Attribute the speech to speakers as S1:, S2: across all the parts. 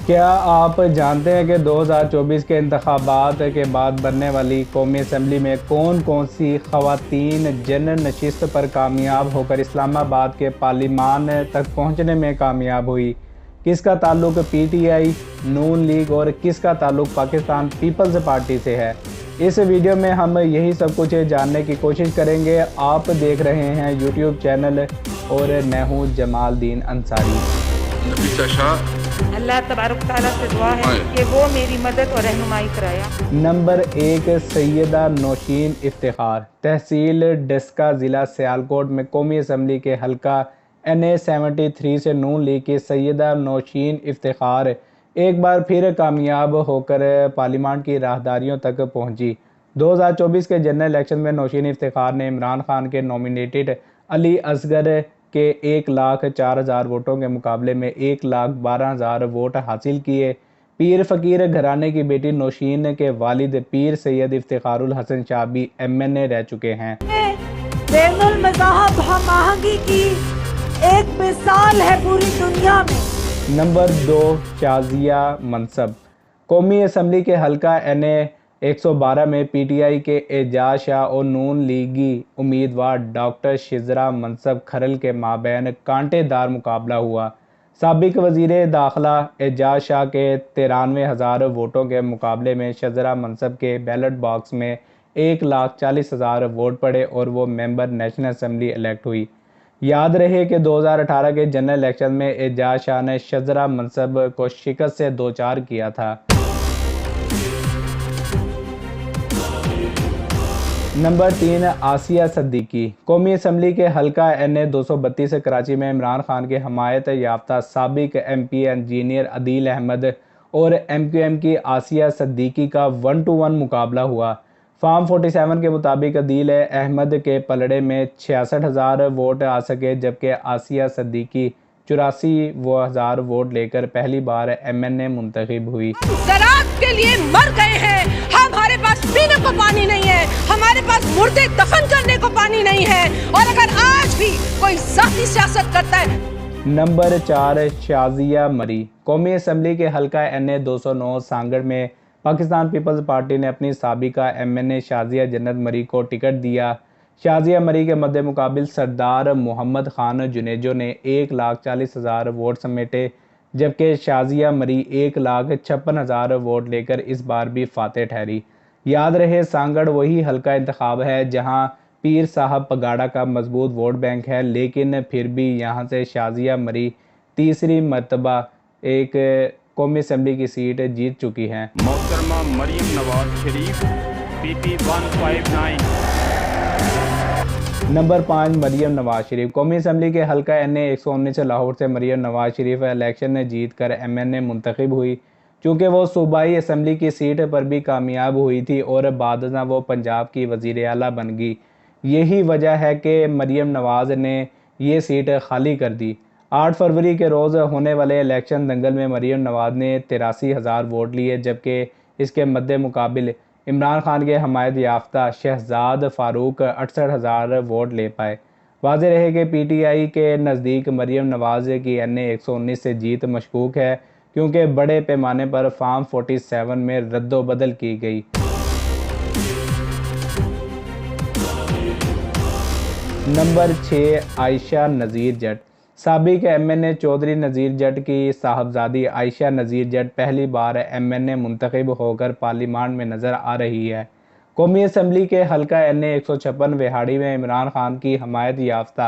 S1: क्या आप जानते हैं कि 2024 के इंतखाबात के बाद बनने वाली कौमी असम्बली में कौन कौन सी ख़वातीन जनरल नशिस्त पर कामयाब होकर इस्लामाबाद के पार्लिमान तक पहुंचने में कामयाब हुई? किसका ताल्लुक पीटीआई, नून लीग और किसका ताल्लुक पाकिस्तान पीपल्स पार्टी से है? इस वीडियो में हम यही सब कुछ जानने की कोशिश करेंगे। आप देख रहे हैं यूट्यूब चैनल और मैं हूँ जमालदीन अंसारी।
S2: अल्लाह तबारक तआला से दुआ है कि वो मेरी मदद और रहनुमाई कराया।
S1: नंबर 1, सैयदा नौशीन इफ्तिखार। तहसील डस्का ज़िला सियालकोट में कौमी असम्बली के हल्का NA 73 से नून लीग की सैयदा नौशीन इफ्तिखार एक बार फिर कामयाब होकर पार्लियामेंट की राहदारियों तक पहुंची। 2024 के जनरल इलेक्शन में नौशीन इफ्तिखार ने इमरान खान के नॉमिनेटेड अली असगर के 1,04,000 वोटों के मुकाबले में 1,12,000 वोट हासिल किए। पीर फ़कीर घराने की बेटी नौशीन के वालिद पीर सैयद इफ्तिखारुल हसन शाह भी MNA रह चुके हैं।
S3: बैनुल मज़ाहब हम-आहंगी की एक मिसाल है पूरी दुनिया में।
S1: नंबर 2, शाजिया मनसब। कौमी असम्बली के हल्का NA 112 में PTI के एजाज शाह और नून लीगी उम्मीदवार डॉक्टर शिजरा मनसब खरल के माबैन कांटेदार मुकाबला हुआ। साबिक वज़ीर दाखिला एजाज शाह के 93,000 वोटों के मुकाबले में शिजरा मनसब के बैलेट बॉक्स में 1,40,000 वोट पड़े और वो मेंबर नेशनल असम्बली इलेक्ट हुई। याद रहे कि 2018 के जनरल इलेक्शन में एजाज शाह ने शिजरा मनसब को शिकस्त से दो चार किया था। नंबर 3, आसिया सिद्दीकी। कौमी असम्बली के हल्का NA 232 कराची में इमरान खान के हमायत याफ्ता साबिक MP इंजीनियर अदील अहमद और MQM की आसिया सिद्दीकी का 1-to-1 मुकाबला हुआ। फार्म 47 के मुताबिक अदील अहमद के पलड़े में 66,000 वोट आ सके, जबकि आसिया सिद्दीकी 84,000 वोट लेकर पहली बार MNA मुंतखब हुई।
S3: ज़राअत के लिए मर गए हैं, हमारे पास पीने को पानी नहीं है, हमारे पास मुर्दे दफन करने को पानी नहीं है, और अगर आज भी कोई ज़ाती सियासत करता है।
S1: नंबर 4, शाजिया मरी। कौमी असम्बली के हल्का NA 209 सांगड़ में पाकिस्तान पीपल्स पार्टी ने अपनी साबिका MNA शाजिया जन्नत मरी को टिकट दिया। शाजिया मरी के मद्दे मुकाबिल सरदार मोहम्मद खान जुनेजो ने 1,40,000 वोट समेटे, जबकि शाजिया मरी 1,56,000 वोट लेकर इस बार भी फातेह ठहरी। याद रहे, सांगड़ वही हल्का इंतखाब है जहां पीर साहब पगाड़ा का मजबूत वोट बैंक है, लेकिन फिर भी यहां से शाजिया मरी तीसरी मरतबा एक कौमी असम्बली की सीट जीत चुकी हैं।
S4: मोहतरमा मरियम नवाज शरीफ PP 159।
S1: नंबर 5, मरियम नवाज शरीफ। कौमी असम्बली के हल्का NA 119 से लाहौर से मरियम नवाज शरीफ इलेक्शन में जीत कर MNA मुंतखब हुई। चूँकि वो सूबाई असम्बली की सीट पर भी कामयाब हुई थी और बादशाह वो पंजाब की वज़ीर आला बन गई। यही वजह है कि मरियम नवाज ने ये सीट खाली कर दी। 8 फरवरी के रोज़ होने वाले इलेक्शन दंगल में मरियम नवाज ने 83,000 वोट लिए, जबकि इसके मद्दे मुकाबिल इमरान खान के हमायत याफ्ता शहजाद फारूक 68,000 वोट ले पाए। वाज़ेह रहे कि PTI के नज़दीक मरियम नवाज की NA 119 से जीत मशकूक है, क्योंकि बड़े पैमाने पर फार्म 47 में रद्दोबदल की गई। नंबर 6, आयशा नज़ीर जट। साबिक MNA चौधरी नज़ीर जट की साहबजादी आयशा नज़ीर जट पहली बार MNA मुंतखब होकर पार्लियामेंट में नज़र आ रही है। कौमी असम्बली के हल्का NA 156 विहाड़ी में इमरान खान की हमायत याफ्ता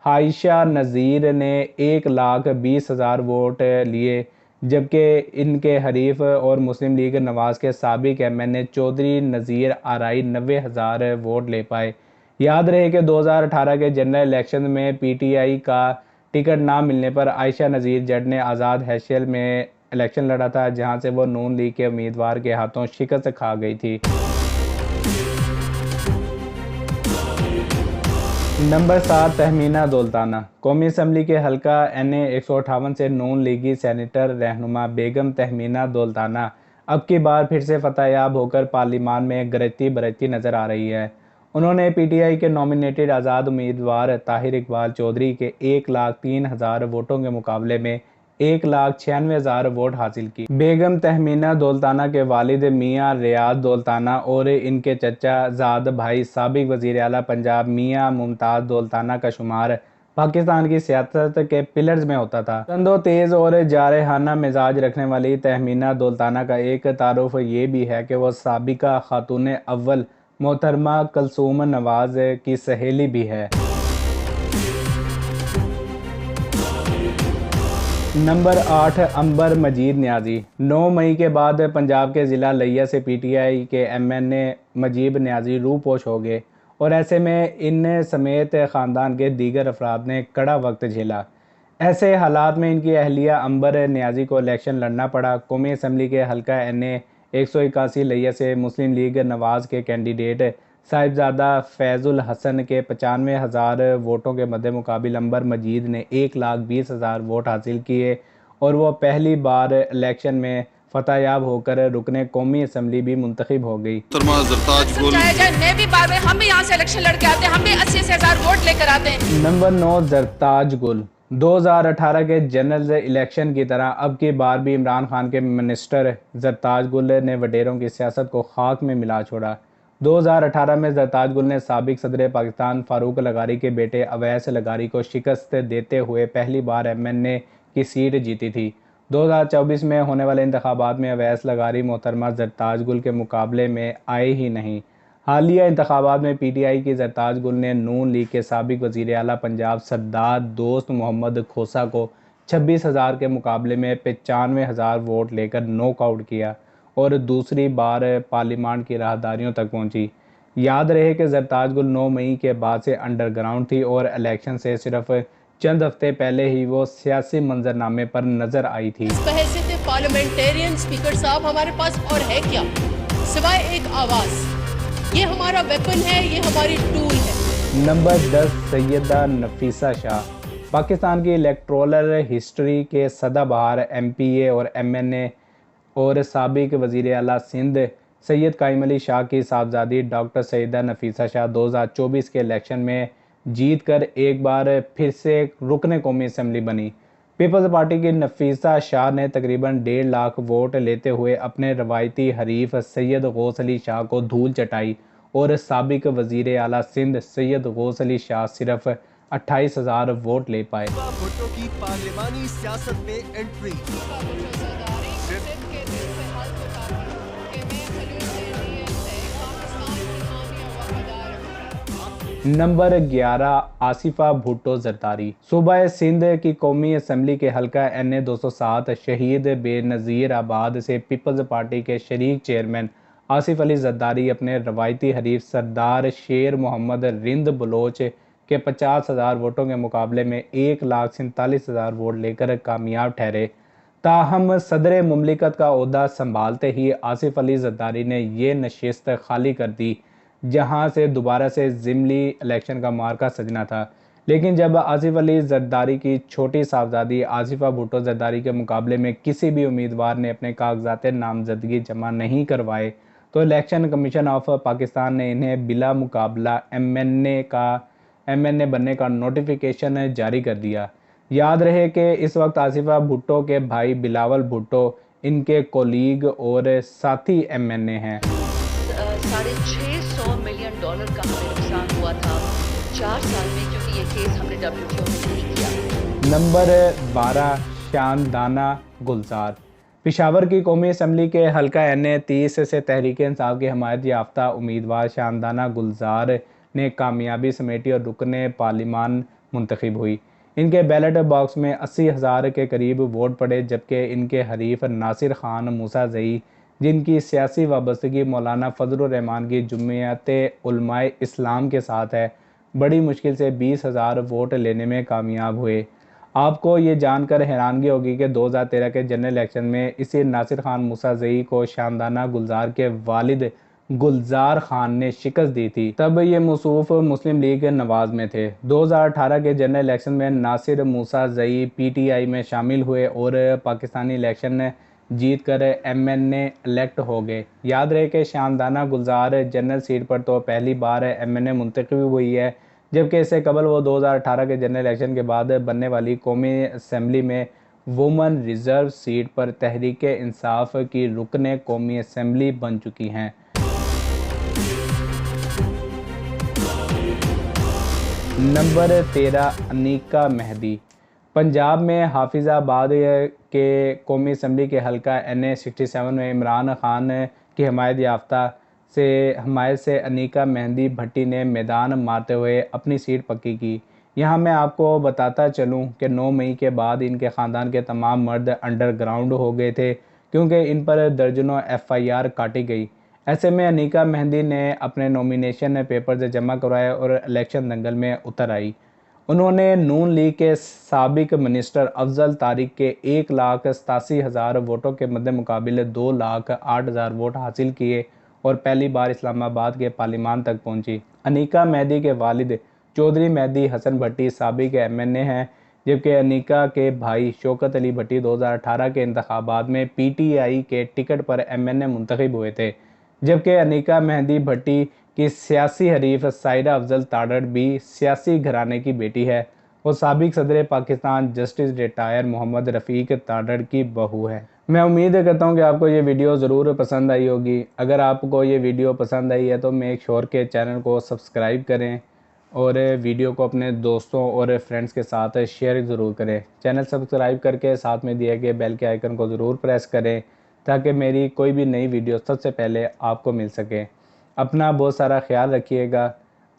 S1: आयशा नज़ीर ने 1,20,000 वोट लिए, जबकि इनके हरीफ और मुस्लिम लीग नवाज के साबिक MNA चौधरी नज़ीर आराई 90,000 वोट ले पाए। याद रहे कि 2018 के जनरल इलेक्शन में PTI का टिकट ना मिलने पर आयशा नज़ीर जट ने आज़ाद हैसियत में इलेक्शन लड़ा था, जहां से वो नून लीग के उम्मीदवार के हाथों शिकस्त खा गई थी। नंबर 7, तहमीना दौलताना। कौमी असम्बली के हल्का NA 158 से नून लीगी सैनेटर रहनुमा बेगम तहमीना दौलताना अब की बार फिर से फतहयाब होकर पार्लियामान में गरजती बरजती नज़र आ रही है। उन्होंने PTI के नॉमिनेटेड आज़ाद उम्मीदवार ताहिर इकबाल चौधरी के 1,03,000 वोटों के मुकाबले में 1,96,000 वोट हासिल की। बेगम तहमीना दौलताना के वालिद मियाँ रियाज दौलताना और इनके चचा ज़ाद भाई साबिक वज़ीर आला पंजाब मियाँ मुमताज़ दौलताना का शुमार पाकिस्तान की सियासत के पिलर्स में होता था। तंदो तेज़ और जारहाना मिजाज रखने वाली तहमीना दौलताना का एक तारुफ ये भी है कि वह साबिका खातून अव्वल मोहतरमा कलसूम नवाज की सहेली भी है। नंबर 8 अंबर मजीद न्याजी। 9 मई के बाद पंजाब के ज़िला लिया से पीटीआई के एमएनए मजीब न्याजी रूपोश हो गए और ऐसे में इन समेत ख़ानदान के दीगर अफराद ने कड़ा वक्त झेला। ऐसे हालात में इनकी अहलिया अंबर न्याजी को इलेक्शन लड़ना पड़ा। कौमी असम्बली के हल्का एनए 181 लिया से मुस्लिम लीग नवाज़ के कैंडिडेट साहिबजादा फैज़ुल हसन के 95,000 वोटों के मद्दे मुकाबिल अंबर मजीद ने 1,20,000 वोट हासिल किए और वो पहली बार इलेक्शन में फतहयाब होकर रुकने कौमी असम्बली भी मुंतखब हो गई।
S3: हम भी यहाँ से इलेक्शन लड़के आते हैं, हम भी 80,000 वोट लेकर आते हैं।
S1: नंबर 9 जरताज गुल। 2018 के जनरल इलेक्शन की तरह अब की बार भी इमरान खान के मिनिस्टर जरताज गुल ने वडेरों की सियासत को खाक में मिला छोड़ा। 2018 में जरताज गुल ने साबिक सदर पाकिस्तान फारूक लगारी के बेटे अवैस लगारी को शिकस्त देते हुए पहली बार एमएनए की सीट जीती थी। 2024 में होने वाले इंतखाबात में अवैस लगारी मोहतरमा जरताज गुल के मुकाबले में आए ही नहीं। हालिया इंतखाबात में पीटीआई की जरताज गुल ने नून लीग के साबिक वज़ीर आला पंजाब सरदार दोस्त मोहम्मद खोसा को 26,000 के मुकाबले में 95,000 वोट लेकर नॉकआउट किया और दूसरी बार पार्लियामान की राहदारियों तक पहुंची। याद रहे कि जरताज गुल 9 मई के बाद से अंडरग्राउंड थी और इलेक्शन से सिर्फ चंद हफ्ते पहले ही वो सियासी मंजरनामे पर नजर आई थी।
S3: पार्लियामेंटेरियन स्पीकर साहब हमारे पास और है क्या सिवाय एक आवाज। ये हमारा वेपन है, ये हमारी टूल है।
S1: नंबर 10 सैयदा नफीसा शाह। पाकिस्तान की इलेक्टोरल हिस्ट्री के सदाबहार एमपीए और एमएनए और साबिक वज़ीर आला सिंध सैयद कायम अली शाह की साहबजादी डॉक्टर सैयदा नफीसा शाह 2024 के इलेक्शन में जीत कर एक बार फिर से रुकने कौमी असम्बली बनी। पीपल्स पार्टी की नफीसा शाह ने तकरीबन 1.5 लाख वोट लेते हुए अपने रवायती हरीफ सैयद गौस अली शाह को धूल चटाई और साबिक वज़ीर आला सिंध सैयद गौस अली शाह सिर्फ 28,000 वोट ले पाए।
S5: भुट्टो की पार्लियामानी सियासत में एंट्री।
S1: नंबर 11 आसिफा भुट्टो जरदारी। सूबा सिंध की कौमी असम्बली के हल्का एनए 207 शहीद बेनज़ीर आबाद से पीपल्स पार्टी के शरीक चेयरमैन आसिफ अली जरदारी अपने रवायती हरीफ सरदार शेर मोहम्मद रिंद बलोच के 50,000 वोटों के मुकाबले में 1,47,000 वोट लेकर कामयाब ठहरे। ताहम सदर मुमलिकत का ओहदा संभालते ही आसिफ अली जरदारी ने ये नशिस्त खाली कर दी जहां से दोबारा से ज़िमनी इलेक्शन का मार्का सजना था। लेकिन जब आसिफ अली जरदारी की छोटी साहबजादी आसिफा भुट्टो जरदारी के मुकाबले में किसी भी उम्मीदवार ने अपने कागजात नामजदगी जमा नहीं करवाए तो इलेक्शन कमीशन ऑफ पाकिस्तान ने इन्हें बिला मुकाबला एमएनए बनने का नोटिफिकेशन जारी कर दिया। याद रहे कि इस वक्त आसिफा भुट्टो के भाई बिलावल भुट्टो इनके कोलीग और साथी एमएनए हैं।
S6: $650 मिलियन का हमें नुकसान हुआ था 4 साल में, क्योंकि ये केस हमने WTO में नहीं किया।
S1: नंबर 12 शानदाना गुलजार। पेशावर की कौमी असम्बली के हल्का एनए 30 से तहरीक इंसाफ की हमायत याफ्ता उम्मीदवार शानदाना गुलजार ने कामयाबी समेटी और रुकने पार्लियामान मुंतखब हुई। इनके बैलेट बॉक्स में 80,000 के करीब वोट पड़े, जबकि इनके हरीफ नासिर खान मूसा ज़ई जिनकी सियासी वाबस्तगी मौलाना फजलुर रहमान की जमीयत उलमाए इस्लाम के साथ है, बड़ी मुश्किल से 20,000 वोट लेने में कामयाब हुए। आपको ये जानकर हैरानगी होगी कि 2013 के जनरल इलेक्शन में इसी नासिर खान मूसा ज़ई को शानदाना गुलजार के वालिद गुलजार खान ने शिकस्त दी थी। तब ये मसूफ मुस्लिम लीग नवाज में थे। 2018 के जनरल इलेक्शन में नासिर मूसा ज़ई पीटीआई में शामिल हुए और पाकिस्तानी इलेक्शन जीत कर एमएनए इलेक्ट हो गए। याद रहे कि शानदाना गुलजार जनरल सीट पर तो पहली बार एमएनए मुंतखब हुई है, जबकि इससे कबल वो 2018 के जनरल इलेक्शन के बाद बनने वाली कौमी असम्बली में वुमन रिजर्व सीट पर तहरीक इंसाफ की रुकने कौमी असम्बली बन चुकी हैं। नंबर 13 अनीका मेहदी। पंजाब में हाफिज़ाबाद के कौमी असम्बली के हल्का NA 67 में इमरान खान की हमायत से अनीका मेहदी भट्टी ने मैदान मारते हुए अपनी सीट पक्की की। यहाँ मैं आपको बताता चलूँ कि 9 मई के बाद इनके ख़ानदान के तमाम मर्द अंडरग्राउंड हो गए थे, क्योंकि इन पर दर्जनों FIR काटी गई। ऐसे में अनीका मेहदी ने अपने नॉमिनेशन पेपर्स जमा करवाए और इलेक्शन दंगल में उतर आई। उन्होंने नून लीग के साबिक मिनिस्टर अफजल तारिक के 1,87,000 वोटों के मद्दे मुकाबिले 2,08,000 वोट हासिल किए और पहली बार इस्लामाबाद के पार्लिमान तक पहुंची। अनीका मेहदी के वालिद चौधरी मेहदी हसन भट्टी साबिक MNA हैं, जबकि अनीका के भाई शौकत अली भट्टी 2018 के इंतखाबात में PTI के टिकट पर MNA मुंतखब हुए थे, जबकि अनीका मेहदी भट्टी की सियासी हरीफ सायरा अफजल ताड़ड़ भी सियासी घराने की बेटी है। वो साबिक सदर पाकिस्तान जस्टिस रिटायर मोहम्मद रफ़ीक ताड़ड़ की बहू है। मैं उम्मीद करता हूँ कि आपको ये वीडियो ज़रूर पसंद आई होगी। अगर आपको ये वीडियो पसंद आई है तो मेक श्योर के चैनल को सब्सक्राइब करें और वीडियो को अपने दोस्तों और फ्रेंड्स के साथ शेयर ज़रूर करें। चैनल सब्सक्राइब करके साथ में दिए गए बेल के आइकन को ज़रूर प्रेस करें ताकि मेरी कोई भी नई वीडियो सबसे पहले आपको मिल सके। अपना बहुत सारा ख्याल रखिएगा,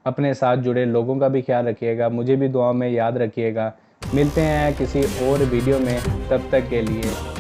S1: अपने साथ जुड़े लोगों का भी ख्याल रखिएगा, मुझे भी दुआ में याद रखिएगा। मिलते हैं किसी और वीडियो में, तब तक के लिए